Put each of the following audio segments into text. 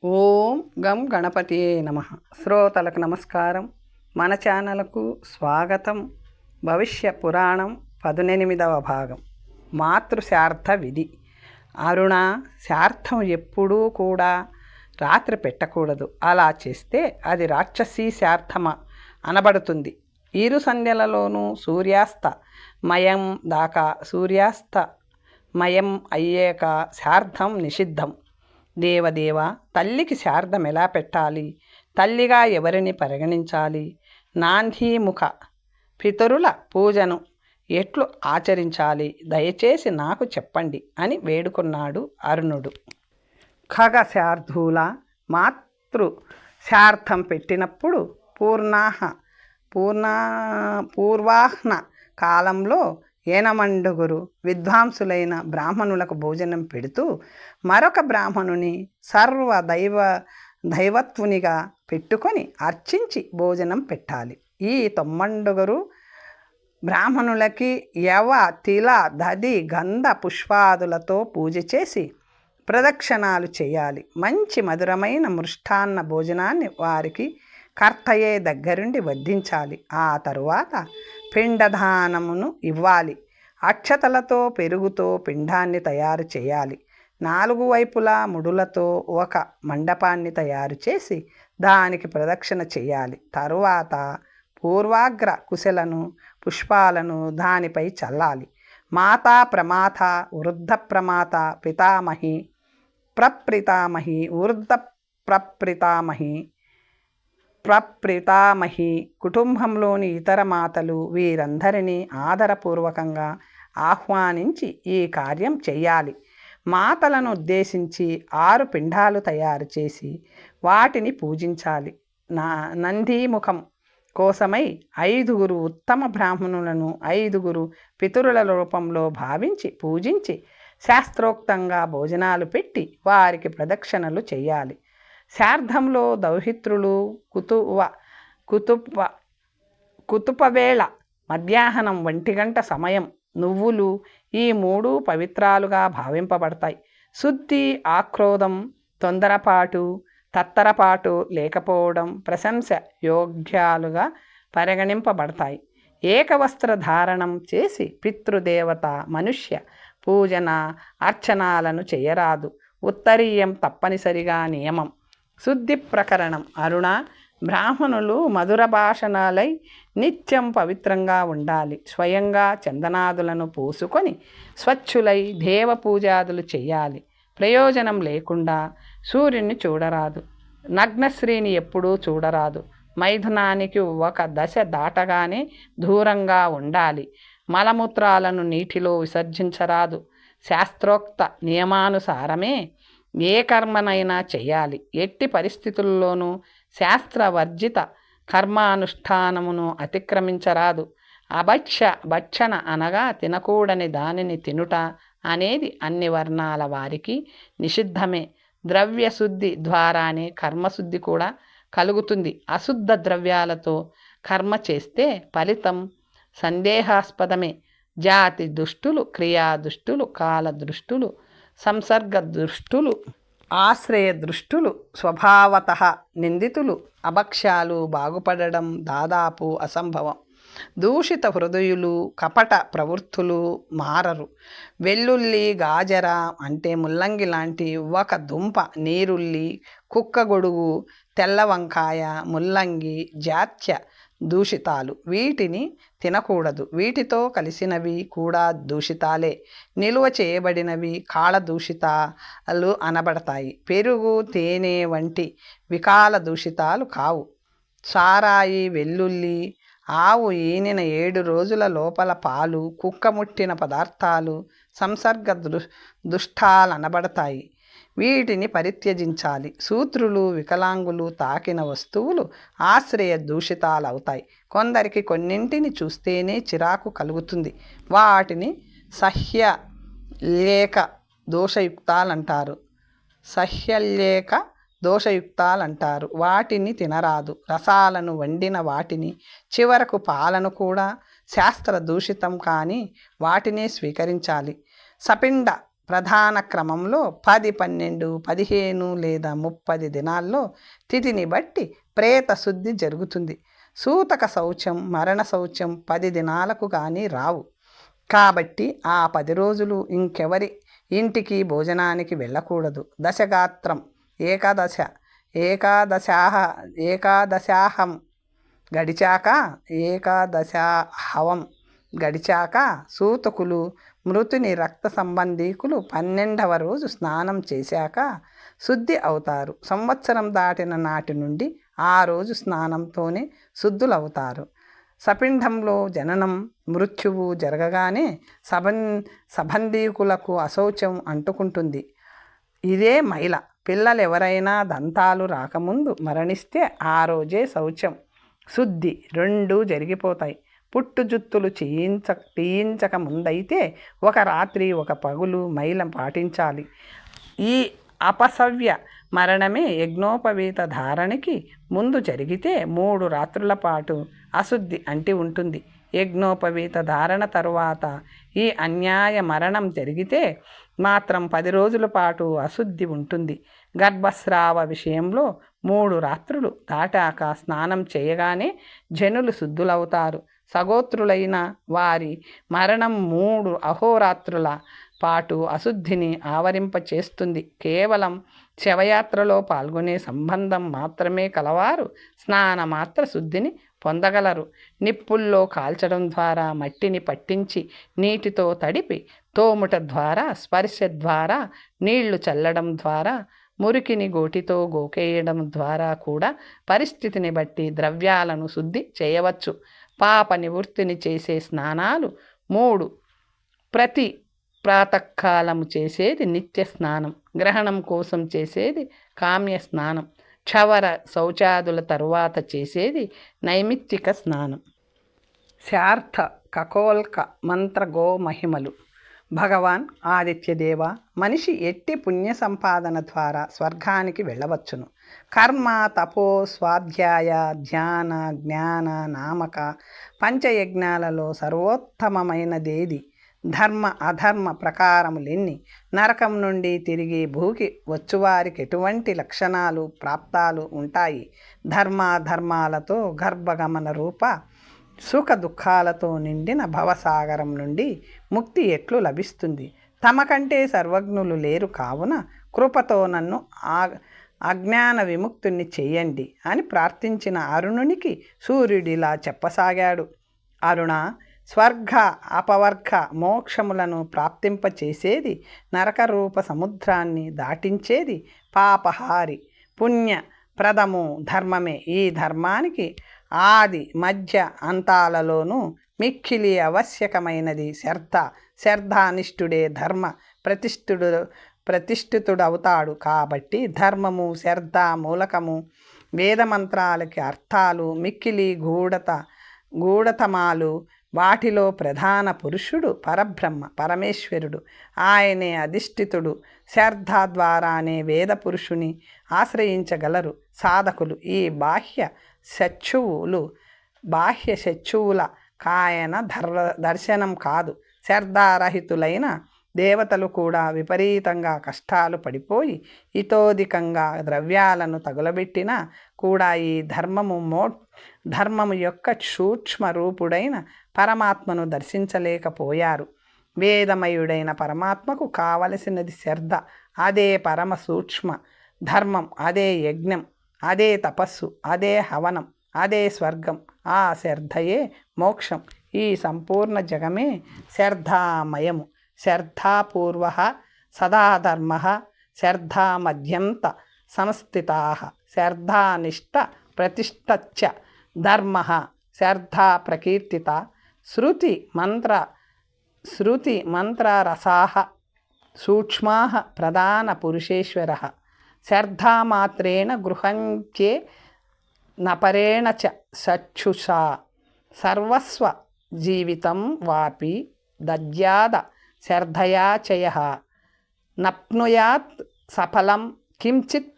ఓం గం గణపతియే నమః. శ్రోతలకు నమస్కారం. మన ఛానల్కు స్వాగతం. భవిష్య పురాణం 18వ భాగం. మాతృశార్థ విధి. అరుణ, శార్థం ఎప్పుడూ కూడా రాత్రి పెట్టకూడదు. అలా చేస్తే అది రాక్షసీ శార్థమ అనబడుతుంది. ఇరు సంధ్యలలోనూ సూర్యాస్త మయం దాకా సూర్యాస్త మయం అయ్యాక శార్థం నిషిద్ధం. దేవదేవ, తల్లికి శార్థం ఎలా పెట్టాలి? తల్లిగా ఎవరిని పరిగణించాలి? నాందీముఖ పితరుల పూజను ఎట్లు ఆచరించాలి? దయచేసి నాకు చెప్పండి అని వేడుకున్నాడు అరుణుడు. ఖగశార్ధూల మాతృ శార్థం పెట్టినప్పుడు పూర్వాహ్న కాలంలో ఏనమండుగురు విద్వాంసులైన బ్రాహ్మణులకు భోజనం పెడుతూ మరొక బ్రాహ్మణుని దైవత్వునిగా పెట్టుకొని అర్చించి భోజనం పెట్టాలి. ఈ 90 బ్రాహ్మణులకి యవ తిల దది గంధ పుష్పాదులతో పూజ చేసి ప్రదక్షిణాలు చేయాలి. మంచి మధురమైన మృష్టాన్న భోజనాన్ని వారికి కర్తయ్యే దగ్గరుండి వడ్డించాలి. ఆ తరువాత పిండదానమును ఇవ్వాలి. అక్షతలతో పెరుగుతో పిండాన్ని తయారు చేయాలి. 4 వైపులా ముడులతో ఒక మండపాన్ని తయారు చేసి దానికి ప్రదక్షిణ చేయాలి. తరువాత పూర్వాగ్ర కుశలను పుష్పాలను దానిపై చల్లాలి. మాతా ప్రమాత, వృద్ధ ప్రమాత, పితామహి, ప్రప్రితామహి, వృద్ధ ప్రప్రితామహి, కుటుంబంలోని ఇతర మాతలు వీరందరినీ ఆదరపూర్వకంగా ఆహ్వానించి ఈ కార్యం చేయాలి. మాతలను ఉద్దేశించి 6 పిండాలు తయారు చేసి వాటిని పూజించాలి. నందీముఖం కోసమై 5 ఉత్తమ బ్రాహ్మణులను 5 పితరుల రూపంలో భావించి పూజించి శాస్త్రోక్తంగా భోజనాలు పెట్టి వారికి ప్రదక్షిణలు చేయాలి. శార్ధంలో దౌహిత్రులు కుతుపవేళ మధ్యాహ్నం 1 గంట సమయం నువ్వులు ఈ 3 పవిత్రాలుగా భావింపబడతాయి. శుద్ధి, ఆక్రోధం, తొందరపాటు, తత్తరపాటు లేకపోవడం ప్రశంస యోగ్యాలుగా పరిగణింపబడతాయి. ఏకవస్త్ర ధారణం చేసి పితృదేవత మనుష్య పూజన అర్చనాలను చేయరాదు. ఉత్తరీయం తప్పనిసరిగా నియమం. శుద్ధి ప్రకరణం. అరుణ, బ్రాహ్మణులు మధుర భాషణాలై నిత్యం పవిత్రంగా ఉండాలి. స్వయంగా చందనాదులను పూసుకొని స్వచ్ఛులై దేవ పూజాదులు చేయాలి. ప్రయోజనం లేకుండా సూర్యుని చూడరాదు. నగ్నశ్రీని ఎప్పుడూ చూడరాదు. మైథునానికి 1 దశ దాటగానే దూరంగా ఉండాలి. మలమూత్రాలను నీటిలో విసర్జించరాదు. శాస్త్రోక్త నియమానుసారమే ఏ కర్మనైనా చేయాలి. ఎట్టి పరిస్థితుల్లోనూ శాస్త్రవర్జిత కర్మానుష్ఠానమును అతిక్రమించరాదు. భక్షణ అనగా తినకూడని దానిని తినుట అనేది అన్ని వర్ణాల వారికి నిషిద్ధమే. ద్రవ్యశుద్ధి ద్వారానే కర్మశుద్ధి కూడా కలుగుతుంది. అశుద్ధ ద్రవ్యాలతో కర్మ చేస్తే ఫలితం సందేహాస్పదమే. జాతి దుష్టులు, క్రియా దుష్టులు, కాల దృష్టులు, సంసర్గ దృష్టులు, ఆశ్రయ దృష్టులు, స్వభావత నిందితులు, అభక్ష్యాలు బాగుపడడం దాదాపు అసంభవం. దూషిత హృదయులు, కపట ప్రవృత్తులు మారరు. వెల్లుల్లి, గాజర అంటే ముల్లంగి లాంటి 1 దుంప, నీరుల్లి, కుక్కగొడుగు, తెల్ల వంకాయ, ముల్లంగి జాత్య దూషితాలు. వీటిని తినకూడదు. వీటితో కలిసినవి కూడా దూషితాలే. నిలువ చేయబడినవి కాళ దూషితాలు అనబడతాయి. పెరుగు, తేనె వంటి వికాల దూషితాలు కావు. సారాయి, వెల్లుల్లి, ఆవు ఈనిన 7 రోజుల లోపల పాలు, కుక్క ముట్టిన పదార్థాలు సంసర్గ దుష్టాలనబడతాయి. వీటిని పరిత్యజించాలి. శూద్రులు, వికలాంగులు తాకిన వస్తువులు ఆశ్రయ దూషితాలు అవుతాయి. కొందరికి కొన్నింటిని చూస్తేనే చిరాకు కలుగుతుంది. వాటిని సహ్యలేక దోషయుక్తాలంటారు. వాటిని తినరాదు. రసాలను వండిన వాటిని, చివరకు పాలను కూడా శాస్త్ర దూషితం కానీ వాటినే స్వీకరించాలి. సపిండ ప్రధాన క్రమంలో 10, 12, 15 లేదా 30 దినాల్లో తిథిని బట్టి ప్రేత శుద్ధి జరుగుతుంది. సూతక శౌచం, మరణ శౌచం 10 దినాలకు కానీ రావు. కాబట్టి ఆ 10 రోజులు ఇంకెవరి ఇంటికి భోజనానికి వెళ్ళకూడదు. దశగాత్రం ఏకాదశాహం గడిచాక సూతకులు మృతుని రక్త సంబంధీకులు 12వ రోజు స్నానం చేశాక శుద్ధి అవుతారు. సంవత్సరం దాటిన నాటి నుండి ఆ రోజు స్నానంతోనే శుద్ధులవుతారు. సపిండంలో జననం మృత్యువు జరగగానే సంబంధీకులకు అశౌచం అంటుకుంటుంది. ఇదే మైల. పిల్లలెవరైనా దంతాలు రాకముందు మరణిస్తే ఆ రోజే శౌచం శుద్ధి రెండూ జరిగిపోతాయి. పుట్టు జుత్తులు తీయించక ముందైతే ఒక రాత్రి ఒక పగులు మైలం పాటించాలి. ఈ అపసవ్య మరణమే యజ్ఞోపవీత ధారణకి ముందు జరిగితే 3 రాత్రుల పాటు అశుద్ధి అంటి ఉంటుంది. యజ్ఞోపవీత ధారణ తరువాత ఈ అన్యాయ మరణం జరిగితే మాత్రం 10 రోజుల పాటు అశుద్ధి ఉంటుంది. గర్భస్రావ విషయంలో 3 రాత్రులు దాటాక స్నానం చేయగానే జనులు శుద్ధులవుతారు. సగోత్రులైన వారి మరణం 3 అహోరాత్రుల పాటు అశుద్ధిని ఆవరింపచేస్తుంది. కేవలం శవయాత్రలో పాల్గొనే సంబంధం మాత్రమే కలవారు స్నానమాత్ర శుద్ధిని పొందగలరు. నిప్పుల్లో కాల్చడం ద్వారా, మట్టిని పట్టించి నీటితో తడిపి, తోముట ద్వారా, స్పర్శ ద్వారా, నీళ్లు చల్లడం ద్వారా, మురికిని గోటితో గోకేయడం ద్వారా కూడా పరిస్థితిని బట్టి ద్రవ్యాలను శుద్ధి చేయవచ్చు. పాప నివృత్తిని చేసే స్నానాలు 3. ప్రతి ప్రాతకాలము చేసేది నిత్య స్నానం. గ్రహణం కోసం చేసేది కామ్య స్నానం. క్షవర శౌచాదుల తరువాత చేసేది నైమిత్తిక స్నానం. శార్థ ఖగోల్క మంత్ర గో మహిమలు. భగవాన్ ఆదిత్యదేవ, మనిషి ఎట్టి పుణ్య సంపాదన ద్వారా స్వర్గానికి వెళ్ళవచ్చును. కర్మ, తపో, స్వాధ్యాయ, ధ్యాన, జ్ఞాన, నామక పంచయజ్ఞాలలో సర్వోత్తమమైనదేది? ధర్మ అధర్మ ప్రకారములెన్ని? నరకం నుండి తిరిగి భూకి వచ్చువారికి ఎటువంటి లక్షణాలు ప్రాప్తాలు ఉంటాయి? ధర్మాధర్మాలతో గర్భగమన రూప సుఖ దుఃఖాలతో నిండిన భవసాగరం నుండి ముక్తి ఎట్లు లభిస్తుంది? తమ కంటే సర్వజ్ఞులు లేరు కావున కృపతో నన్ను అజ్ఞాన విముక్తుణ్ణి చెయ్యండి అని ప్రార్థించిన అరుణునికి సూర్యుడిలా చెప్పసాగాడు. అరుణ, స్వర్గ అపవర్గ మోక్షములను ప్రాప్తింపచేసేది, నరకరూప సముద్రాన్ని దాటించేది పాపహారి పుణ్య ప్రదము ధర్మమే. ఈ ధర్మానికి ఆది మధ్య అంతాలలోనూ మిక్కిలి ఆవశ్యకమైనది శ్రద్ధ. శ్రద్ధానిష్ఠుడే ధర్మ ప్రతిష్ఠితుడవుతాడు. కాబట్టి ధర్మము, శ్రద్ధ మూలకము. వేదమంత్రాలకి అర్థాలు మిక్కిలి గూఢతమాలు. వాటిలో ప్రధాన పురుషుడు పరబ్రహ్మ, పరమేశ్వరుడు. ఆయనే అధిష్ఠితుడు. శ్రద్ధ ద్వారానే వేద పురుషుని ఆశ్రయించగలరు సాధకులు. ఈ బాహ్య శత్రువుల కాయన దర్శనం కాదు. శ్రద్ధారహితులైన దేవతలు కూడా విపరీతంగా కష్టాలు పడిపోయి ఇతోధికంగా ద్రవ్యాలను తగులబెట్టినా కూడా ఈ ధర్మము యొక్క సూక్ష్మ రూపుడైన పరమాత్మను దర్శించలేకపోయారు. వేదమయుడైన పరమాత్మకు కావలసినది శ్రద్ధ. అదే పరమ సూక్ష్మ ధర్మం, అదే యజ్ఞం, అదే తపస్సు, అదే హవనం, అదే స్వర్గం. ఆ శ్రద్ధయే మోక్షం. ఈ సంపూర్ణ జగమే శ్రద్ధామయము. శ్రద్ధాపూర్వ సదాధర్మ, శ్రద్ధామధ్యంత సంస్థితా, శ్రద్ధానిష్ట ప్రతిష్టచ్చ ధర్మ, శ్రద్ధా ప్రకీర్తిత. శృతి మంత్రరసా సూక్ష్మా ప్రధాన పురుషేశ్వర. శ్రద్ధామాత్రేణ గృహంచే నపరేణ చ చక్షుషా సర్వస్వ జీవితం వాపి దద్యాద శ్రద్ధయా చయః నప్నుయాత్ సఫలం కించిత్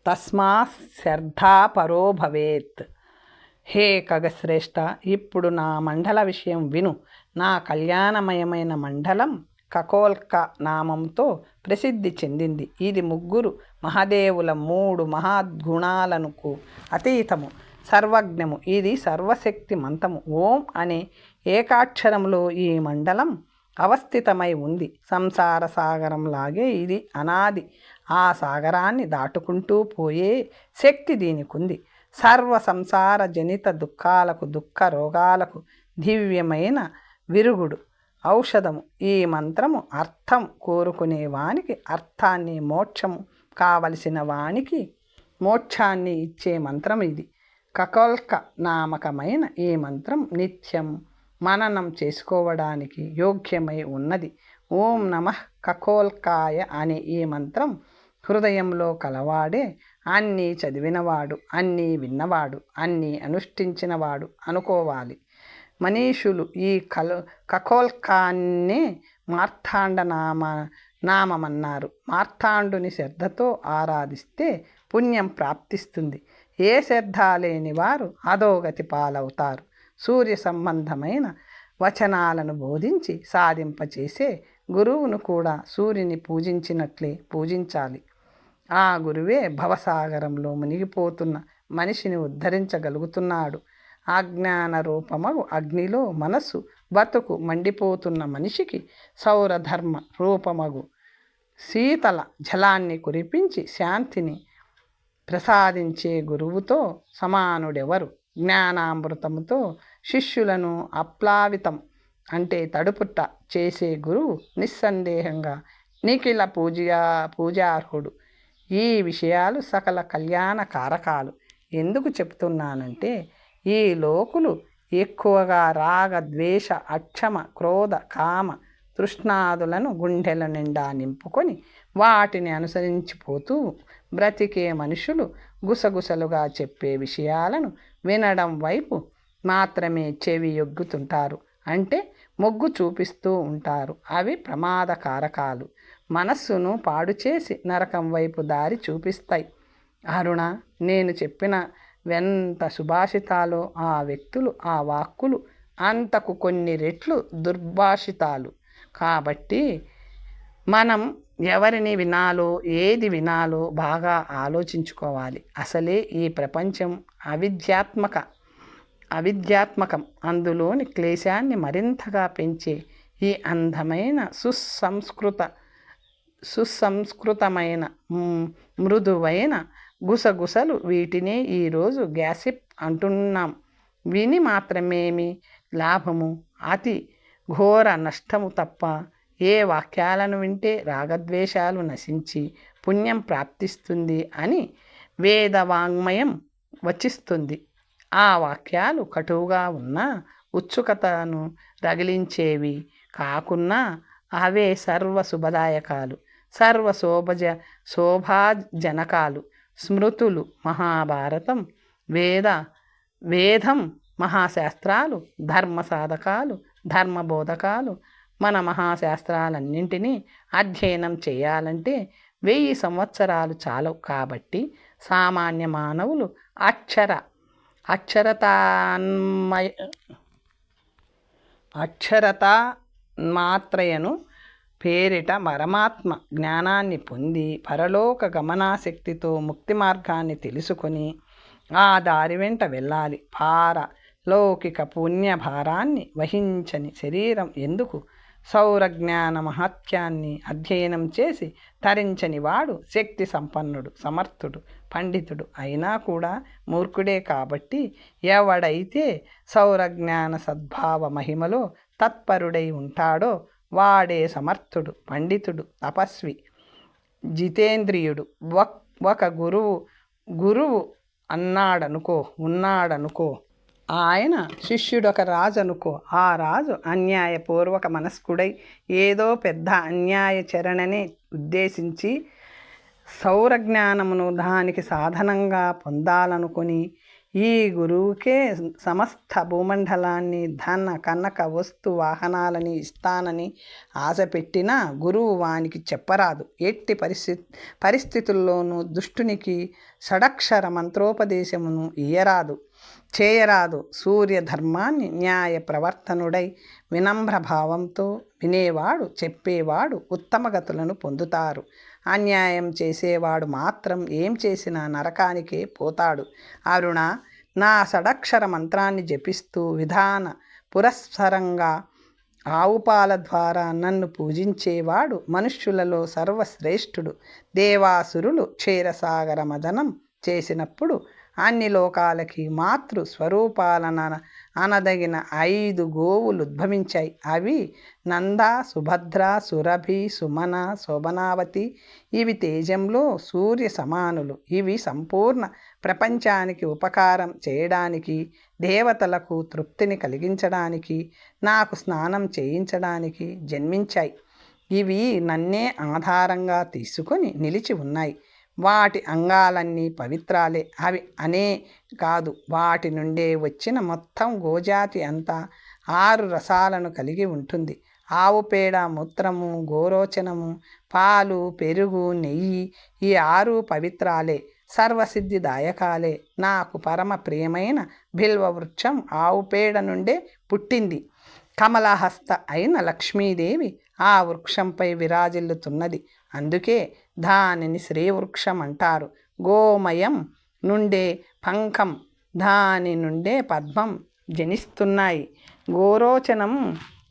తస్మాత్ శ్రద్ధాపరో భవేత్. హే ఖగశ్రేష్ఠ, ఇప్పుడు నా మండల విషయం విను. నా కళ్యాణమయమైన మండలం కకోల్క నామంతో ప్రసిద్ధి చెందింది. ఇది ముగ్గురు మహాదేవుల 3 మహాద్గుణాలకు అతీతము, సర్వజ్ఞము. ఇది సర్వశక్తి మంతము. ఓం అనే ఏకాక్షరంలో ఈ మండలం అవస్థితమై ఉంది. సంసార సాగరంలాగే ఇది అనాది. ఆ సాగరాన్ని దాటుకుంటూ పోయే శక్తి దీనికుంది. సర్వ సంసార జనిత దుఃఖాలకు, దుఃఖ రోగాలకు దివ్యమైన విరుగుడు, ఔషధము. ఈ మంత్రము అర్థం కోరుకునే వానికి అర్థాన్ని, మోక్షము కావలసిన వానికి మోక్షాన్ని ఇచ్చే మంత్రం ఇది. కకోల్క నామకమైన ఈ మంత్రం నిత్యం మననం చేసుకోవడానికి యోగ్యమై ఉన్నది. ఓం నమః కకోల్కాయ అనే ఈ మంత్రం హృదయంలో కలవాడే అన్నీ చదివినవాడు, అన్నీ విన్నవాడు, అన్నీ అనుష్ఠించినవాడు అనుకోవాలి. మనీషులు ఈ కకోల్కాన్నే మార్తాండ నామమన్నారు. మార్తాండుని శ్రద్ధతో ఆరాధిస్తే పుణ్యం ప్రాప్తిస్తుంది. ఏ శ్రద్ధ లేని వారు అధోగతి పాలవుతారు. సూర్య సంబంధమైన వచనాలను బోధించి సాధింపచేసే గురువును కూడా సూర్యుని పూజించినట్లే పూజించాలి. ఆ గురువే భవసాగరంలో మునిగిపోతున్న మనిషిని ఉద్ధరించగలుగుతున్నాడు. అజ్ఞాన రూపమగు అగ్నిలో మనస్సు బతుకు మండిపోతున్న మనిషికి సౌరధర్మ రూపమగు శీతల జలాన్ని కురిపించి శాంతిని ప్రసాదించే గురువుతో సమానుడెవరు? జ్ఞానామృతముతో శిష్యులను అప్లావితం అంటే తడుపుట్ట చేసే గురువు నిస్సందేహంగా నిఖిల పూజార్హుడు. ఈ విషయాలు సకల కళ్యాణ కారకాలు. ఎందుకు చెప్తున్నానంటే ఈ లోకులు ఎక్కువగా రాగ, ద్వేష, అక్షమ, క్రోధ, కామ తృష్ణాదులను గుండెల నిండా నింపుకొని వాటిని అనుసరించిపోతూ బ్రతికే మనుషులు గుసగుసలుగా చెప్పే విషయాలను వినడం వైపు మాత్రమే చెవి యొగ్గుతుంటారు. అంటే మొగ్గు చూపిస్తూ ఉంటారు. అవి ప్రమాదకారకాలు. మనస్సును పాడు చేసి నరకం వైపు దారి చూపిస్తాయి. అరుణ, నేను చెప్పిన ఎంత సుభాషితాలో ఆ వ్యక్తులు, ఆ వాక్కులు అంతకు కొన్ని రెట్లు దుర్భాషితాలు. కాబట్టి మనం ఎవరిని వినాలో, ఏది వినాలో బాగా ఆలోచించుకోవాలి. అసలే ఈ ప్రపంచం అవిద్యాత్మకం. అందులోని క్లేశాన్ని మరింతగా పెంచే ఈ అందమైన సుసంస్కృతమైన మృదువైన గుసగుసలు, వీటినే ఈరోజు గ్యాసిప్ అంటున్నాం. విని మాత్రమేమి లాభము? అతి ఘోర నష్టము తప్ప. ఏ వాక్యాలను వింటే రాగద్వేషాలు నశించి పుణ్యం ప్రాప్తిస్తుంది అని వేదవాంగ్మయం వచిస్తుంది. ఆ వాక్యాలు కటువుగా ఉన్నా, ఉత్సుకతను రగిలించేవి కాకున్నా అవే సర్వ శుభదాయకాలు, సర్వ శోభాజనకాలు. స్మృతులు, మహాభారతం, వేదం, మహాశాస్త్రాలు, ధర్మ సాధకాలు, ధర్మబోధకాలు. మన మహాశాస్త్రాలన్నింటినీ అధ్యయనం చేయాలంటే 1000 సంవత్సరాలు చాలవు. కాబట్టి సామాన్య మానవులు అక్షరతాన్మాత్రయను పేరిట పరమాత్మ జ్ఞానాన్ని పొంది పరలోక గమనాశక్తితో ముక్తి మార్గాన్ని తెలుసుకొని ఆ దారి వెంట వెళ్ళాలి. లౌకిక పుణ్యభారాన్ని వహించని శరీరం ఎందుకు? సౌరజ్ఞాన మహత్యాన్ని అధ్యయనం చేసి తరించని వాడు శక్తి సంపన్నుడు, సమర్థుడు, పండితుడు అయినా కూడా మూర్ఖుడే. కాబట్టి ఎవడైతే సౌరజ్ఞాన సద్భావ మహిమలో తత్పరుడై ఉంటాడో వాడే సమర్థుడు, పండితుడు, తపస్వి, జితేంద్రియుడు. ఒక గురువు ఉన్నాడనుకో, ఆయన శిష్యుడొక రాజు అనుకో. ఆ రాజు అన్యాయపూర్వక మనస్కుడై ఏదో పెద్ద అన్యాయచరణని ఉద్దేశించి సౌరజ్ఞానమును దానికి సాధనంగా పొందాలనుకొని ఈ గురువుకే సమస్త భూమండలాన్ని, ధన కనక వస్తు వాహనాలని ఇస్తానని ఆశ పెట్టినా గురువు వానికి చెప్పరాదు. ఎట్టి పరిస్థితుల్లోనూ దుష్టునికి షడక్షర మంత్రోపదేశమును ఇయ్యరాదు. చేయరాదు. సూర్య ధర్మాన్ని న్యాయ ప్రవర్తనుడై వినమ్ర భావంతో వినేవాడు, చెప్పేవాడు ఉత్తమగతులను పొందుతారు. అన్యాయం చేసేవాడు మాత్రం ఏం చేసినా నరకానికే పోతాడు. అరుణ, నా షడక్షర మంత్రాన్ని జపిస్తూ విధాన పురస్సరంగా ఆవుపాల ద్వారా నన్ను పూజించేవాడు మనుష్యులలో సర్వశ్రేష్ఠుడు. దేవాసురులు క్షీరసాగర మదనం చేసినప్పుడు అన్ని లోకాలకి మాతృ స్వరూపాలన అనదగిన 5 గోవులు ఉద్భవించాయి. అవి నంద, సుభద్ర, సురభి, సుమన, శోభనావతి. ఇవి తేజంలో సూర్య సమానులు. ఇవి సంపూర్ణ ప్రపంచానికి ఉపకారం చేయడానికి, దేవతలకు తృప్తిని కలిగించడానికి, నాకు స్నానం చేయించడానికి జన్మించాయి. ఇవి నన్నే ఆధారంగా తీసుకొని నిలిచి ఉన్నాయి. వాటి అంగాలన్నీ పవిత్రాలే. అవి అనే కాదు, వాటి నుండే వచ్చిన మొత్తం గోజాతి అంతా 6 రసాలను కలిగి ఉంటుంది. ఆవు పేడ, మూత్రము, గోరోచనము, పాలు, పెరుగు, నెయ్యి, ఈ 6 పవిత్రాలే, సర్వసిద్ధిదాయకాలే. నాకు పరమ ప్రియమైన బిల్వ వృక్షం ఆవు పేడ నుండే పుట్టింది. కమలహస్త అయిన లక్ష్మీదేవి ఆ వృక్షంపై విరాజిల్లుతున్నది. అందుకే దానిని శ్రీవృక్షం అంటారు. గోమయం నుండే పంకం, దాని నుండే పద్మం జనిస్తున్నాయి. గోరోచనం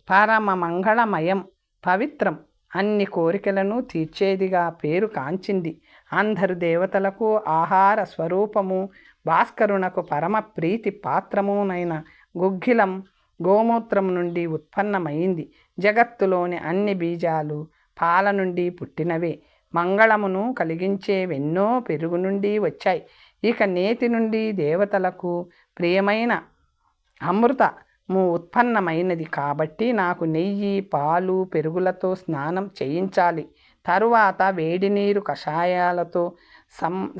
పరమ మంగళమయం, పవిత్రం, అన్ని కోరికలను తీర్చేదిగా పేరు కాంచింది. అందరు దేవతలకు ఆహార స్వరూపము, భాస్కరునకు పరమ ప్రీతి పాత్రమునైన గుగ్గిలం గోమూత్రం నుండి ఉత్పన్నమైంది. జగత్తులోని అన్ని బీజాలు పాల నుండి పుట్టినవే. మంగళమును కలిగించేవెన్నో పెరుగు నుండి వచ్చాయి. ఇక నేతి నుండి దేవతలకు ప్రియమైన అమృతము ఉత్పన్నమైనది. కాబట్టి నాకు నెయ్యి, పాలు, పెరుగులతో స్నానం చేయించాలి. తరువాత వేడి నీరు కషాయాలతో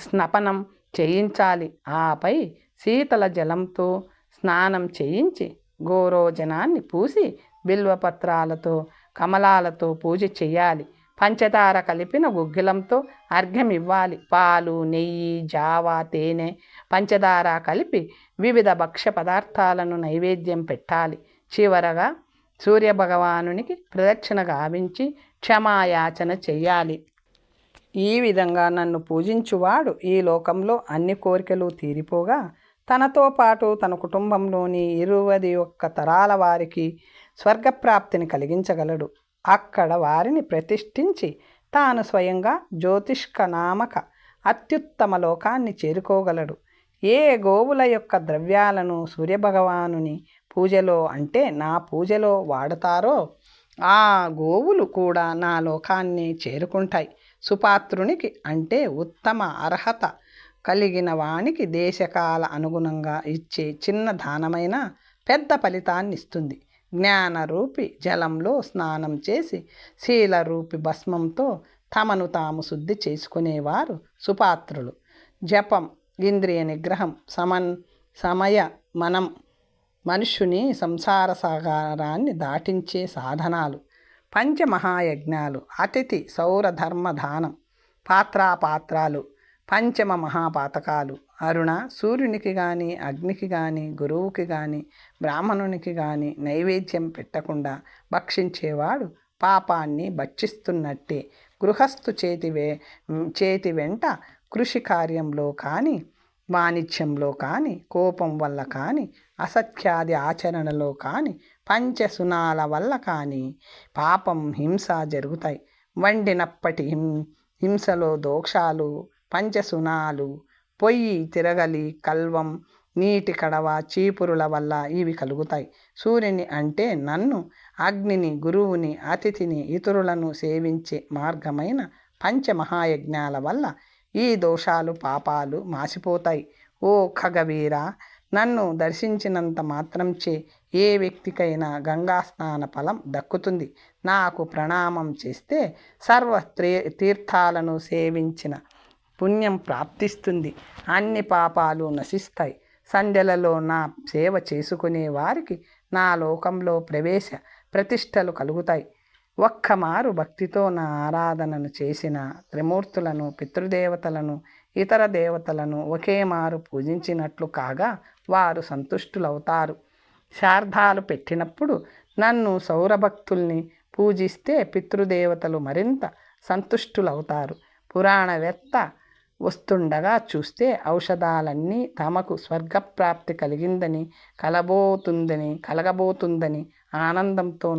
స్నపనం చేయించాలి. ఆపై శీతల జలంతో స్నానం చేయించి గోరోజనాన్ని పూసి బిల్వపత్రాలతో కమలాలతో పూజ చేయాలి. పంచదార కలిపిన గుగ్గిలంతో అర్ఘ్యం ఇవ్వాలి. పాలు, నెయ్యి, జావ, తేనె, పంచదార కలిపి వివిధ భక్ష్య పదార్థాలను నైవేద్యం పెట్టాలి. చివరగా సూర్యభగవానునికి ప్రదక్షిణ గావించి క్షమాయాచన చెయ్యాలి. ఈ విధంగా నన్ను పూజించువాడు ఈ లోకంలో అన్ని కోరికలు తీరిపోగా తనతో పాటు తన కుటుంబంలోని 21 తరాల వారికి స్వర్గప్రాప్తిని కలిగించగలడు. అక్కడ వారిని ప్రతిష్ఠించి తాను స్వయంగా జ్యోతిష్క నామక అత్యుత్తమ లోకాన్ని చేరుకోగలడు. ఏ గోవుల యొక్క ద్రవ్యాలను సూర్యభగవానుని పూజలో అంటే నా పూజలో వాడతారో ఆ గోవులు కూడా నా లోకాన్ని చేరుకుంటాయి. సుపాత్రునికి అంటే ఉత్తమ అర్హత కలిగిన వానికి దేశకాల అనుగుణంగా ఇచ్చే చిన్న దానమైన పెద్ద ఫలితాన్ని ఇస్తుంది. జ్ఞానరూపి జలంలో స్నానం చేసి శీలరూపి భస్మంతో తమను తాము శుద్ధి చేసుకునేవారు సుపాత్రులు. జపం, ఇంద్రియ నిగ్రహం, సమయ మనం మనుష్యుని సంసార సాగరాన్ని దాటించే సాధనాలు. పంచమహాయజ్ఞాలు, అతిథి సౌరధర్మ దానం, పాత్రాపాత్రాలు, పంచమ మహాపాతకాలు. అరుణ, సూర్యునికి కానీ, అగ్నికి కానీ, గురువుకి కానీ, బ్రాహ్మణునికి కానీ నైవేద్యం పెట్టకుండా భక్షించేవాడు పాపాన్ని భక్షిస్తున్నట్టే. గృహస్థు చేతి వెంట కృషి కార్యంలో కానీ, వాణిజ్యంలో కానీ, కోపం వల్ల కానీ, అసత్యాది ఆచరణలో కానీ, పంచసునాల వల్ల కానీ పాపం, హింస జరుగుతాయి. వండినప్పటి హింసలో దోషాలు, పంచసునాలు, పొయ్యి, తిరగలి, కల్వం, నీటి కడవ, చీపురుల వల్ల ఇవి కలుగుతాయి. సూర్యుని అంటే నన్ను, అగ్నిని, గురువుని, అతిథిని, ఇతరులను సేవించే మార్గమైన పంచమహాయజ్ఞాల వల్ల ఈ దోషాలు, పాపాలు మాసిపోతాయి. ఓ ఖగవీర, నన్ను దర్శించినంత మాత్రంచే ఏ వ్యక్తికైనా గంగా స్నాన ఫలం దక్కుతుంది. నాకు ప్రణామం చేస్తే సర్వ తీర్థాలను సేవించిన పుణ్యం ప్రాప్తిస్తుంది. అన్ని పాపాలు నశిస్తాయి. సంధ్యలలో నా సేవ చేసుకునే వారికి నా లోకంలో ప్రవేశ ప్రతిష్టలు కలుగుతాయి. ఒక్కమారు భక్తితో నా ఆరాధనను చేసిన త్రిమూర్తులను, పితృదేవతలను, ఇతర దేవతలను ఒకే మారు పూజించినట్లు కాగా వారు సంతుష్టులవుతారు. శార్ధాలు పెట్టినప్పుడు నన్ను సౌరభక్తుల్ని పూజిస్తే పితృదేవతలు మరింత సంతుష్టులవుతారు. పురాణవేత్త వస్తుండగా చూస్తే ఔషధాలన్నీ తమకు స్వర్గప్రాప్తి కలగబోతుందని ఆనందంతో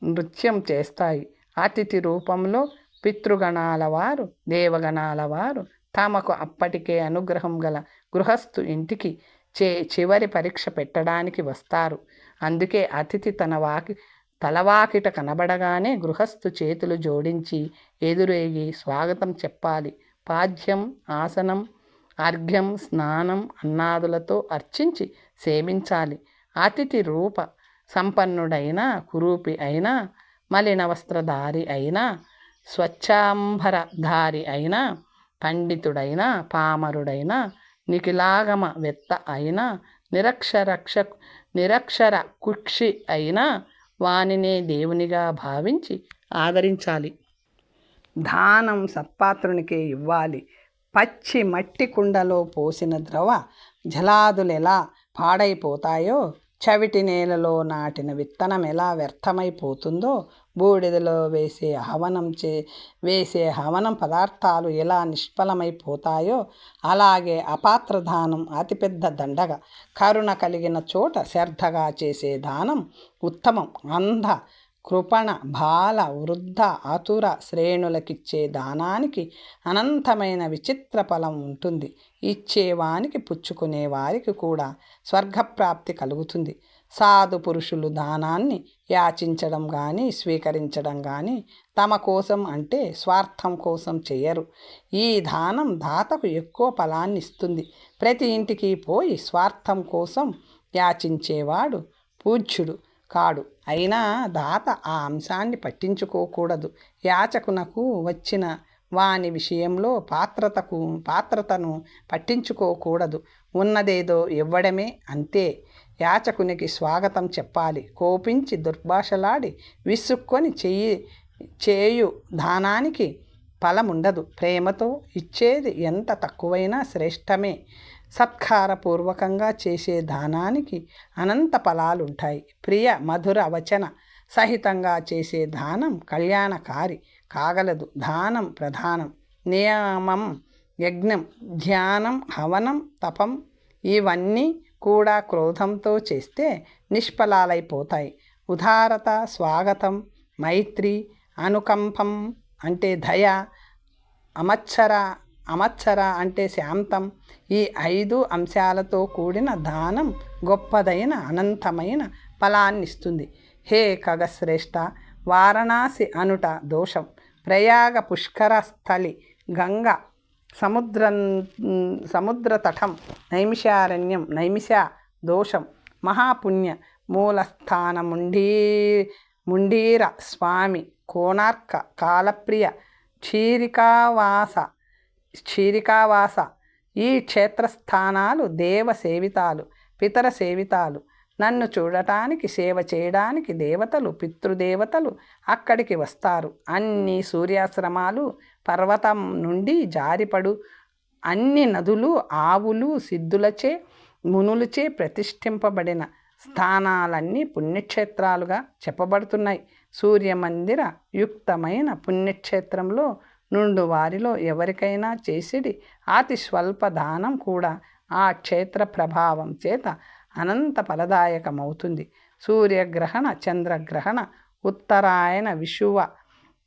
నృత్యం చేస్తాయి. అతిథి రూపంలో పితృగణాల వారు, దేవగణాల వారు తమకు అప్పటికే అనుగ్రహం గల గృహస్థు ఇంటికి చివరి పరీక్ష పెట్టడానికి వస్తారు. అందుకే అతిథి తలవాకిట కనబడగానే గృహస్థు చేతులు జోడించి ఎదురేగి స్వాగతం చెప్పాలి. పాద్యం, ఆసనం, అర్ఘ్యం, స్నానం, అన్నాదులతో అర్చించి సేవించాలి. అతిథి రూప సంపన్నుడైనా, కురూపి అయినా, మలిన వస్త్రధారి అయినా, స్వచ్ఛాంబరధారి అయినా, పండితుడైనా, పామరుడైనా, నిఖిలాగమ వెత్త అయినా, నిరక్షర కుక్షి అయినా వానినే దేవునిగా భావించి ఆదరించాలి. దానం సత్పాత్రునికే ఇవ్వాలి. పచ్చి మట్టి కుండలో పోసిన ద్రవ జలాదులెలా పాడైపోతాయో, చవిటి నేలలో నాటిన విత్తనం ఎలా వ్యర్థమైపోతుందో, బూడిదలో వేసే హవనం పదార్థాలు ఎలా నిష్ఫలమైపోతాయో, అలాగే అపాత్రదానం అతిపెద్ద దండగ. కరుణ కలిగిన చోట శ్రద్ధగా చేసే దానం ఉత్తమం. అంధ, కృపణ, బాల, వృద్ధ, అతుర శ్రేణులకిచ్చే దానానికి అనంతమైన విచిత్ర ఫలం ఉంటుంది. ఇచ్చేవానికి పుచ్చుకునే వారికి కూడా స్వర్గప్రాప్తి కలుగుతుంది. సాధు పురుషులు దానాన్ని యాచించడం కానీ స్వీకరించడం కానీ తమ కోసం అంటే స్వార్థం కోసం చేయరు. ఈ దానం దాతకు ఎక్కువ ఫలాన్ని ఇస్తుంది. ప్రతి ఇంటికి పోయి స్వార్థం కోసం యాచించేవాడు పూజ్యుడు కాడు. అయినా దాత ఆ అంశాన్ని పట్టించుకోకూడదు. యాచకునకు వచ్చిన వాని విషయంలో పాత్రతను పట్టించుకోకూడదు. ఉన్నదేదో ఇవ్వడమే, అంతే. యాచకునికి స్వాగతం చెప్పాలి. కోపించి దుర్భాషలాడి విసుక్కొని చేయు దానానికి ఫలముండదు. ప్రేమతో ఇచ్చేది ఎంత తక్కువైనా శ్రేష్టమే. సత్కారపూర్వకంగా చేసే దానానికి అనంత ఫలాలుంటాయి. ప్రియ మధుర వచన సహితంగా చేసే దానం కళ్యాణకారి కాగలదు. దానం ప్రధానం. నియమం, యజ్ఞం, ధ్యానం, హవనం, తపం ఇవన్నీ కూడా క్రోధంతో చేస్తే నిష్ఫలాలైపోతాయి. ఉదారత, స్వాగతం, మైత్రి, అనుకంపం అంటే దయ, అమత్సర అంటే శాంతం, ఈ 5 అంశాలతో కూడిన దానం గొప్పదైన అనంతమైన ఫలాన్నిస్తుంది. హే ఖగశ్రేష్ఠ, వారణాసి అనుట దోషం. ప్రయాగ పుష్కర స్థలి, గంగ సముద్రతటం, నైమిషారణ్యం, నైమిష దోషం. మహాపుణ్య మూలస్థాన ముండీర స్వామి, కోణార్క, కాలప్రియ, క్షీరికావాస ఈ క్షేత్రస్థానాలు దేవ సేవితాలు, పితర సేవితాలు. నన్ను చూడటానికి, సేవ చేయడానికి దేవతలు, పితృదేవతలు అక్కడికి వస్తారు. అన్ని సూర్యాశ్రమాలు, పర్వతం నుండి జారిపడు అన్ని నదులు, ఆవులు, సిద్ధులచే, మునులచే ప్రతిష్ఠింపబడిన స్థానాలన్నీ పుణ్యక్షేత్రాలుగా చెప్పబడుతున్నాయి. సూర్యమందిర యుక్తమైన పుణ్యక్షేత్రంలో నుండు వారిలో ఎవరికైనా చేసిడి అతి స్వల్ప దానం కూడా ఆ క్షేత్ర ప్రభావం చేత అనంత ఫలదాయకమవుతుంది. సూర్యగ్రహణ, చంద్రగ్రహణ, ఉత్తరాయణ, విషువ,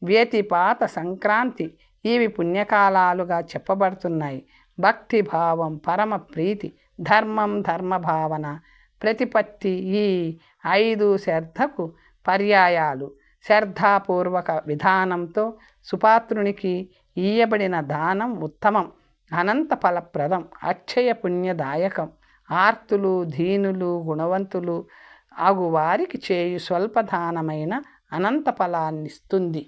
వ్యతిపాత, సంక్రాంతి ఇవి పుణ్యకాలాలుగా చెప్పబడుతున్నాయి. భక్తిభావం, పరమ ప్రీతి, ధర్మం, ధర్మభావన, ప్రతిపత్తి ఈ 5 శ్రద్ధకు పర్యాయాలు. శ్రద్ధాపూర్వక విధానంతో సుపాత్రునికి ఇయ్యబడిన దానం ఉత్తమం, అనంత ఫలప్రదం, అక్షయ పుణ్యదాయకం. ఆర్తులు, దీనులు, గుణవంతులు అగు వారికి చేయు స్వల్పదానమైన అనంత ఫలాన్నిస్తుంది.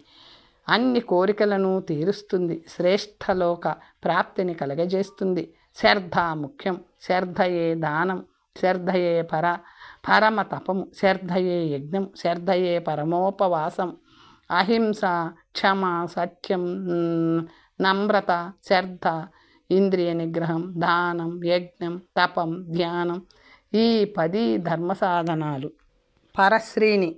అన్ని కోరికలను తీరుస్తుంది. శ్రేష్టలోక ప్రాప్తిని కలగజేస్తుంది. శ్రద్ధ ముఖ్యం. శ్రద్ధయే దానం, శ్రద్ధయే పరమ తపము, శ్రద్ధయే యజ్ఞం, శ్రద్ధయే పరమోపవాసం. అహింస, క్షమ, సత్యం, నమ్రత, శ్రద్ధ ఇంద్రియ నిగ్రహం, దానం, యజ్ఞం, తపం, ధ్యానం, ఈ 10 ధర్మ సాధనాలు. పరశ్రీని,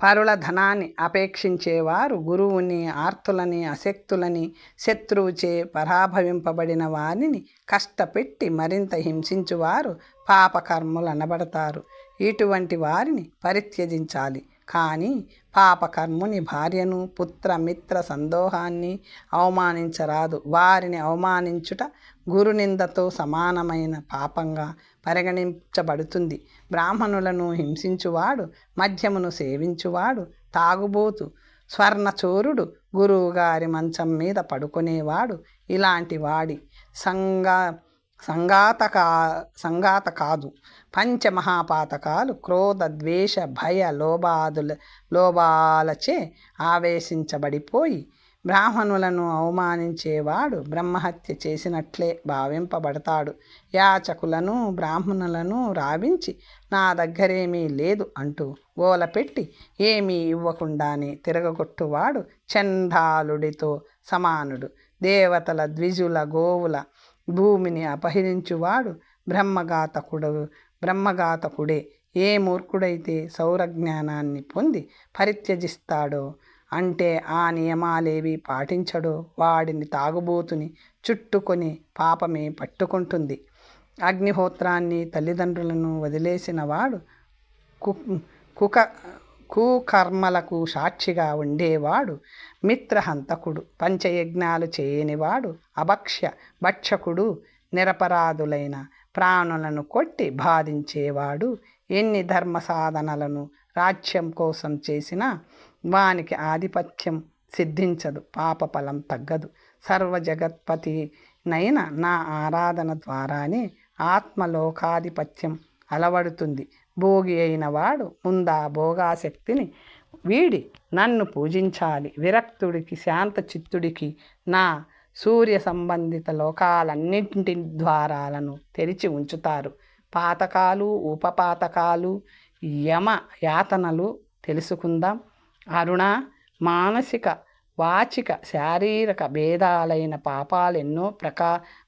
పరుల ధనాన్ని అపేక్షించేవారు, గురువుని, ఆర్తులని, అశక్తులని, శత్రువుచే పరాభవింపబడిన వారిని కష్టపెట్టి మరింత హింసించువారు పాపకర్ములు అనబడతారు. ఇటువంటి వారిని పరిత్యజించాలి. కానీ పాపకర్ముని భార్యను, పుత్ర, మిత్ర సందోహాన్ని అవమానించరాదు. వారిని అవమానించుట గురునిందతో సమానమైన పాపంగా పరిగణించబడుతుంది. బ్రాహ్మణులను హింసించువాడు, మద్యమును సేవించువాడు, తాగుబోతు, స్వర్ణచోరుడు, గురువుగారి మంచం మీద పడుకునేవాడు ఇలాంటి వాడి సంగాత కాదు. పంచమహాపాతకాలు క్రోధ, ద్వేష, భయ, లోభాలచే ఆవేశించబడిపోయి బ్రాహ్మణులను అవమానించేవాడు బ్రహ్మహత్య చేసినట్లే భావింపబడతాడు. యాచకులను, బ్రాహ్మణులను రావించి నా దగ్గరేమీ లేదు అంటూ గోలపెట్టి ఏమీ ఇవ్వకుండానే తిరగగొట్టువాడు చండాలుడితో సమానుడు. దేవతల, ద్విజుల, గోవుల భూమిని అపహరించువాడు బ్రహ్మఘాతకుడే. ఏ మూర్ఖుడైతే సౌరజ్ఞానాన్ని పొంది పరిత్యజిస్తాడో, అంటే ఆ నియమాలేవి పాటించడో, వాడిని తాగుబోతుని చుట్టుకొని పాపమే పట్టుకుంటుంది. అగ్నిహోత్రాన్ని, తల్లిదండ్రులను వదిలేసిన వాడు, కుకర్మలకు సాక్షిగా ఉండేవాడు మిత్రహంతకుడు. పంచయజ్ఞాలు చేయనివాడు అభక్ష్య భక్షకుడు. నిరపరాధులైన ప్రాణులను కొట్టి బాధించేవాడు ఎన్ని ధర్మ సాధనలను రాజ్యం కోసం చేసినా వానికి ఆధిపత్యం సిద్ధించదు, పాపఫలం తగ్గదు. సర్వజగత్పతినైన నా ఆరాధన ద్వారానే ఆత్మలోకాధిపత్యం అలవడుతుంది. భోగి అయిన వాడు ముందా భోగాసక్తిని వీడి నన్ను పూజించాలి. విరక్తుడికి, శాంత చిత్తుడికి నా సూర్య సంబంధిత లోకాలన్నింటి ద్వారాలను తెరిచి ఉంచుతారు. పాతకాలు, ఉపపాతకాలు, యమ యాతనలు తెలుసుకుందాం. అరుణ, మానసిక, వాచిక, శారీరక భేదాలైన పాపాలెన్నో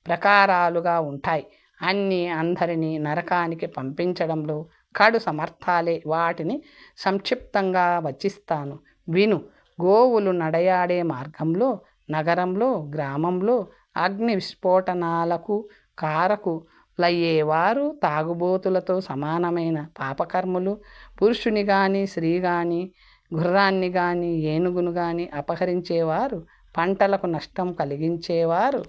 ప్రకారాలుగా ఉంటాయి. అన్నీ అందరినీ నరకానికి పంపించడంలో కడు సమర్థాలే. వాటిని సంక్షిప్తంగా వచిస్తాను, విను. గోవులు నడయాడే మార్గంలో, నగరంలో, గ్రామంలో అగ్ని విస్ఫోటనాలకు కారకులయ్యేవారు తాగుబోతులతో సమానమైన పాపకర్ములు. పురుషుని కానీ, స్త్రీ కానీ, గుర్రాన్ని కానీ, ఏనుగును కానీ అపహరించేవారు, పంటలకు నష్టం కలిగించేవారు,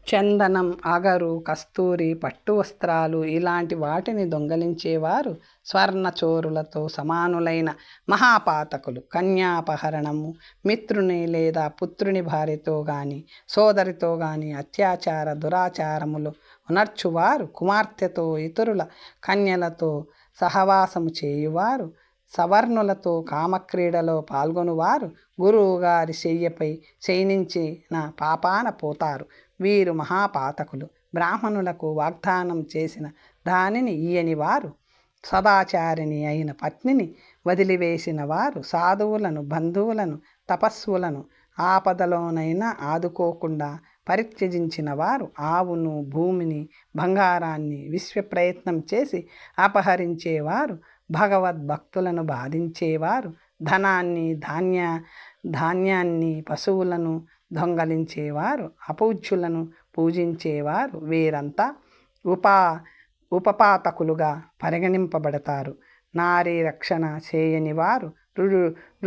చందనం, అగరు, కస్తూరి, పట్టు వస్త్రాలు ఇలాంటి వాటిని దొంగలించేవారు స్వర్ణచోరులతో సమానులైన మహాపాతకులు. కన్యాపహరణము, మిత్రుని లేదా పుత్రుని భార్యతో కానీ, సోదరితో కానీ అత్యాచార దురాచారములు ఉనర్చువారు, కుమార్తెతో, ఇతరుల కన్యలతో సహవాసము చేయువారు, సవర్ణులతో కామక్రీడలో పాల్గొనువారు గురువుగారి శయ్యపై శయనించిన పాపాన పోతారు. వీరు మహాపాతకులు. బ్రాహ్మణులకు వాగ్దానం చేసిన దానిని ఇయ్యని వారు, సదాచారిణి అయిన పత్నిని వదిలివేసిన వారు, సాధువులను, బంధువులను, తపస్సులను ఆపదలోనైనా ఆదుకోకుండా పరిత్యజించిన వారు, ఆవును, భూమిని, బంగారాన్ని విశ్వప్రయత్నం చేసి అపహరించేవారు, భగవద్భక్తులను బాధించేవారు, ధనాన్ని, ధాన్యాన్ని, పశువులను దొంగలించేవారు, అపూజ్యులను పూజించేవారు, వీరంతా ఉపపాతకులుగా పరిగణింపబడతారు. నారీ రక్షణ చేయని వారు,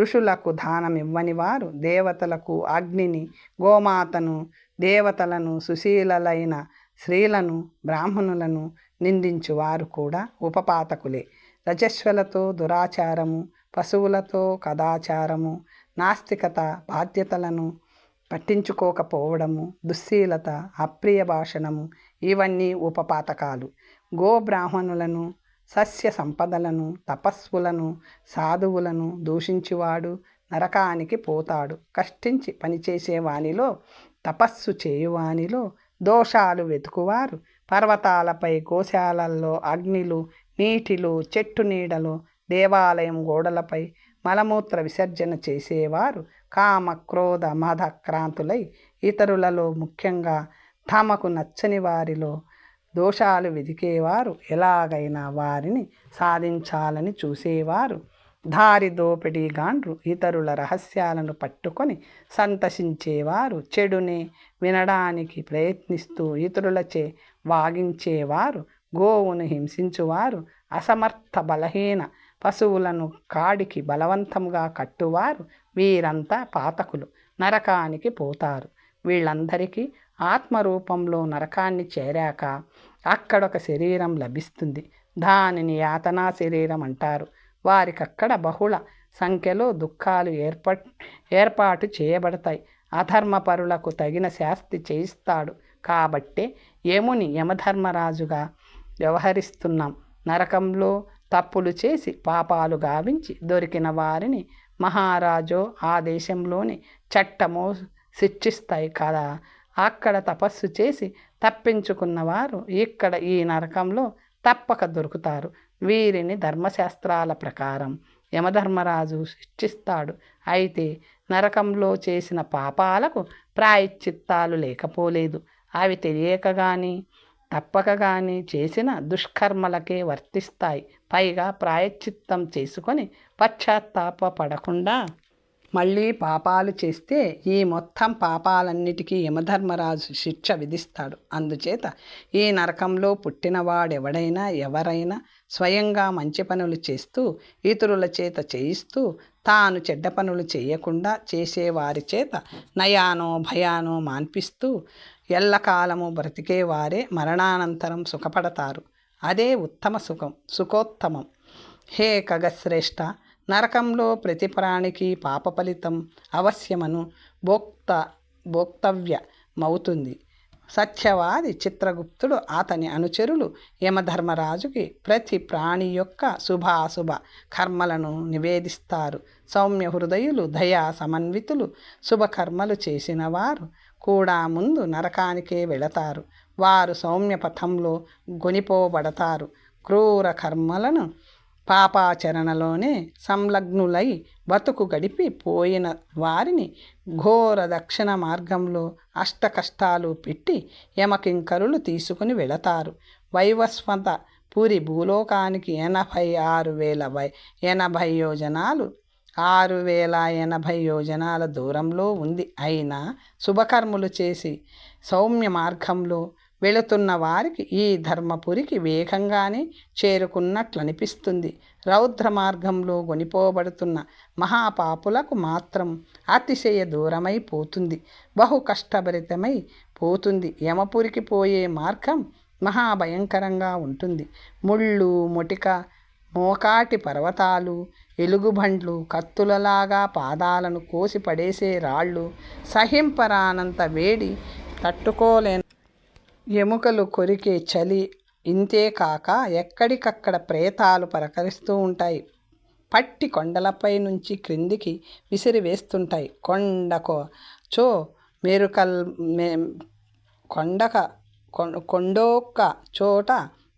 ఋషులకు దానం ఇవ్వని వారు, దేవతలకు అగ్నిని, గోమాతను, దేవతలను, సుశీలలైన స్త్రీలను, బ్రాహ్మణులను నిందించువారు కూడా ఉపపాతకులే. రజస్వలతో దురాచారము, పశువులతో కదాచారము, నాస్తికత, బాధ్యతలను పట్టించుకోకపోవడము, దుశ్శీలత, అప్రియ భాషణము ఇవన్నీ ఉపపాతకాలు. గోబ్రాహ్మణులను, సస్య సంపదలను, తపస్సులను, సాధువులను దూషించువాడు నరకానికి పోతాడు. కష్టించి పనిచేసేవానిలో, తపస్సు చేయువానిలో దోషాలు వెతుకువారు, పర్వతాలపై, గోశాలల్లో, అగ్నిలు, నీటిలో, చెట్టు నీడలో, దేవాలయం గోడలపై మలమూత్ర విసర్జన చేసేవారు, కామ, క్రోధ, మద క్రాంతులై ఇతరులలో, ముఖ్యంగా తమకు నచ్చని వారిలో దోషాలు వెదికేవారు, ఎలాగైనా వారిని సాధించాలని చూసేవారు, దారి దోపిడీగాండ్రు, ఇతరుల రహస్యాలను పట్టుకొని సంతసించేవారు, చెడునే వినడానికి ప్రయత్నిస్తూ ఇతరులచే వాగించేవారు, గోవును హింసించువారు, అసమర్థ బలహీన పశువులను కాడికి బలవంతంగా కట్టువారు, వీరంతా పాతకులు, నరకానికి పోతారు. వీళ్ళందరికీ ఆత్మరూపంలో నరకాన్ని చేరాక అక్కడొక శరీరం లభిస్తుంది. దానిని యాతనా శరీరం అంటారు. వారికక్కడ బహుళ సంఖ్యలో దుఃఖాలు ఏర్పాటు చేయబడతాయి. అధర్మపరులకు తగిన శాస్తి చేయిస్తాడు. కాబట్టే యముని యమధర్మరాజుగా వ్యవహరిస్తున్నాం. నరకంలో తప్పులు చేసి పాపాలు గావించి దొరికిన వారిని మహారాజో ఆ దేశంలోని చట్టమో శిక్షిస్తాయి కదా. అక్కడ తపస్సు చేసి తప్పించుకున్నవారు ఇక్కడ ఈ నరకంలో తప్పక దొరుకుతారు. వీరిని ధర్మశాస్త్రాల ప్రకారం యమధర్మరాజు శిక్షిస్తాడు. అయితే నరకంలో చేసిన పాపాలకు ప్రాయశ్చిత్తాలు లేకపోలేదు. అవి తెలియక కానీ తప్పక కానీ చేసిన దుష్కర్మలకే వర్తిస్తాయి. పైగా ప్రాయశ్చిత్తం చేసుకొని పశ్చాత్తాపపడకుండా మళ్ళీ పాపాలు చేస్తే ఈ మొత్తం పాపాలన్నిటికీ యమధర్మరాజు శిక్ష విధిస్తాడు. అందుచేత ఈ నరకంలో పుట్టినవాడెవడైనా ఎవరైనా స్వయంగా మంచి పనులు చేస్తూ ఇతరుల చేత చేయిస్తూ తాను చెడ్డ పనులు చేయకుండా చేసేవారి చేత నయానో భయానో మాన్పిస్తూ ఎల్లకాలము బ్రతికేవారే మరణానంతరం సుఖపడతారు. అదే ఉత్తమ సుఖోత్తమం. హే ఖగశ్రేష్ఠ, నరకంలో ప్రతి ప్రాణికి పాప ఫలితం అవశ్యమను భోక్తవ్యమవుతుంది. సత్యవాది చిత్రగుప్తుడు అతని అనుచరులు యమధర్మరాజుకి ప్రతి ప్రాణి యొక్క శుభాశుభ కర్మలను నివేదిస్తారు. సౌమ్య హృదయులు, దయా సమన్వితులు, శుభకర్మలు చేసిన వారు కూడా ముందు నరకానికే వెళతారు. వారు సౌమ్య పథంలో గొనిపోబడతారు. క్రూర కర్మలను పాపాచరణలోనే సంలగ్నులై బతుకు గడిపి పోయిన వారిని ఘోర దక్షిణ మార్గంలో అష్ట కష్టాలు పెట్టి యమకింకరులు తీసుకుని వెళతారు. వైవస్వత పురి భూలోకానికి 86,080 యోజనాలు 6,080 యోజనాల దూరంలో ఉంది. అయినా శుభకర్మలు చేసి సౌమ్య మార్గంలో వెళుతున్న వారికి ఈ ధర్మపురికి వేగంగానే చేరుకున్నట్లనిపిస్తుంది. రౌద్ర మార్గంలో గొనిపోబడుతున్న మహాపాపులకు మాత్రం అతిశయ దూరమైపోతుంది, బహు కష్టభరితమై పోతుంది. యమపురికి పోయే మార్గం మహాభయంకరంగా ఉంటుంది. ముళ్ళు, మొటిక, మోకాటి పర్వతాలు, ఎలుగుబండ్లు, కత్తులలాగా పాదాలను కోసి పడేసే రాళ్ళు, సహింపరానంత వేడి, తట్టుకోలేని ఎముకలు కొరికే చలి, ఇంతేకాక ఎక్కడికక్కడ ప్రేతాలు పరకరిస్తూ ఉంటాయి. పట్టి కొండలపై నుంచి క్రిందికి విసిరివేస్తుంటాయి. చో మెరుకల్ కొండొక్క చోట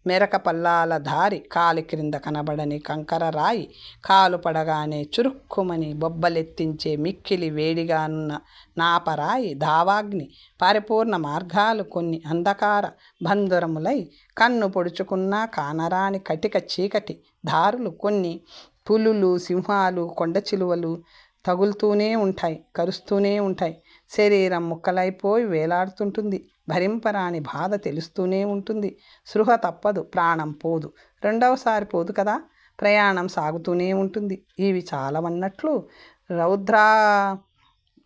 మెరక పల్లాల దారి, కాలి క్రింద కనబడని కంకర రాయి, కాలు పడగానే చురుక్కుమని బొబ్బలెత్తించే మిక్కిలి వేడిగానున్న నాపరాయి, దావాగ్ని పరిపూర్ణ మార్గాలు కొన్ని అంధకార బంధురములై కన్ను పొడుచుకున్నా కానరాని కటిక చీకటి దారులు కొన్ని, పులులు, సింహాలు, కొండ చిలువలు తగులుతూనే ఉంటాయి, కరుస్తూనే ఉంటాయి. శరీరం ముక్కలైపోయి వేలాడుతుంటుంది. భరింపరాని బాధ తెలుస్తూనే ఉంటుంది. స్పృహ తప్పదు, ప్రాణం పోదు. రెండవసారి పోదు కదా. ప్రయాణం సాగుతూనే ఉంటుంది. ఇవి చాలవన్నట్లు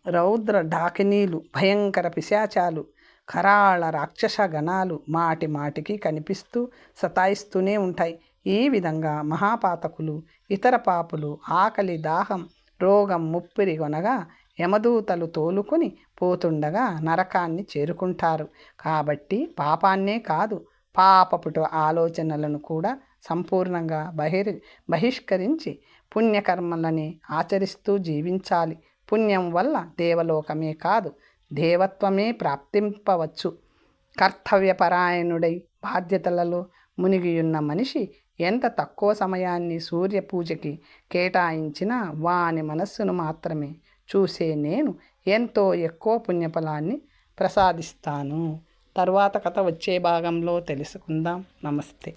రౌద్ర డాకినీలు, భయంకర పిశాచాలు, కరాళ రాక్షస గణాలు మాటి మాటికి కనిపిస్తూ సతాయిస్తూనే ఉంటాయి. ఈ విధంగా మహాపాతకులు, ఇతర పాపులు ఆకలి, దాహం, రోగం, ముప్పిరి కొనగా యమదూతలు తోలుకొని పోతుండగా నరకాన్ని చేరుకుంటారు. కాబట్టి పాపాన్నే కాదు, పాపపుట ఆలోచనలను కూడా సంపూర్ణంగా బహిష్కరించి పుణ్యకర్మలని ఆచరిస్తూ జీవించాలి. పుణ్యం వల్ల దేవలోకమే కాదు, దేవత్వమే ప్రాప్తింపవచ్చు. కర్తవ్యపరాయణుడై బాధ్యతలలో మునిగియున్న మనిషి ఎంత తక్కువ సమయాన్ని సూర్య పూజకి కేటాయించినా వాని మనస్సును మాత్రమే చూసే నేను ఎంతో ఎక్కువ పుణ్యఫలాన్ని ప్రసాదిస్తాను. తర్వాత కథ వచ్చే భాగంలో తెలుసుకుందాం. నమస్తే.